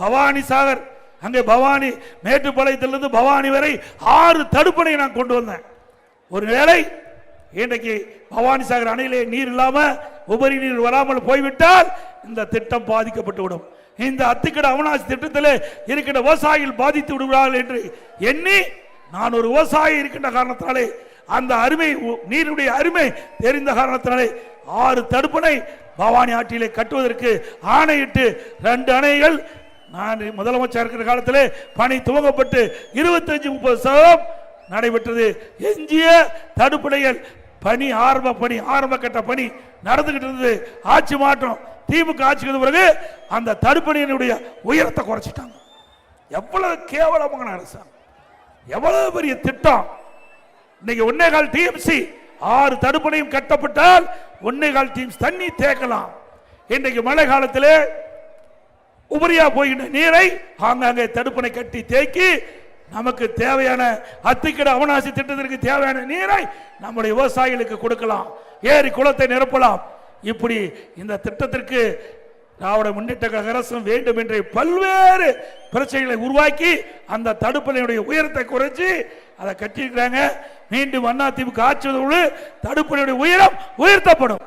பவானி சாகர், அங்கே பவானி மேட்டுப்பாளையத்திலிருந்து பவானி வரை 6 தடுப்பணை நான் கொண்டு வந்தேன். ஒருவேளை இன்றைக்கு பவானி சாகர் அணையிலே நீர் இல்லாம உபரி நீர் வராமல் போய்விட்டால் இந்த திட்டம் பாதிக்கப்பட்டு விடும். இந்த அத்திக்கட அவிநாசி திட்டத்தில் இருக்கின்ற விவசாயிகள் பாதித்து விடுவார்கள் என்று எண்ணி நான் ஒரு விவசாயி இருக்கின்ற காரணத்தினாலே, அந்த அருமை நீருடைய அருமை தெரிந்த காரணத்தினாலே 6 தடுப்பணை பவானி ஆற்றிலே கட்டுவதற்கு ஆணையிட்டு 2 அணைகள் நான் முதலமைச்சர் இருக்கிற காலத்திலே பணி துவங்கப்பட்டு 25-30% நடைபெற்றது. எஞ்சிய தடுப்பணைகள் பணி ஆரம்ப கட்ட பணி நடந்துகிட்டு இருந்தது. ஆட்சி மாற்றம் திமுக ஆட்சிக்கு பிறகு அந்த தடுப்பணையினுடைய உயரத்தை குறைச்சிட்டாங்க. எவ்வளவு கேவலமான அரசாங்கம், எவ்வளவு பெரிய திட்டம். இன்னைக்கு 1.25 டிஎம்சி 6 தடுப்பணையும் கட்டப்பட்டால் 1.25 டிஎம்சி தண்ணி தேக்கலாம். இன்றைக்கு மழை காலத்திலே உபரியா போகின்ற நீரை ஆங்காங்கே தடுப்பணை கட்டி தேக்கி நமக்கு தேவையான அத்திக்கட அவிநாசி திட்டத்திற்கு தேவையான நீரை நம்முடைய விவசாயிகளுக்கு கொடுக்கலாம், ஏரி குளத்தை நிரப்பலாம். இப்படி இந்த திட்டத்திற்கு திராவிட முன்னேற்ற கழக அரசும் வேண்டும் என்ற பல்வேறு பிரச்சனைகளை உருவாக்கி அந்த தடுப்பணையுடைய உயரத்தை குறைச்சி அதை கட்டியிருக்கிறாங்க. மீண்டும் அதிமுக ஆட்சி தடுப்பணையுடைய உயரம் உயர்த்தப்படும்.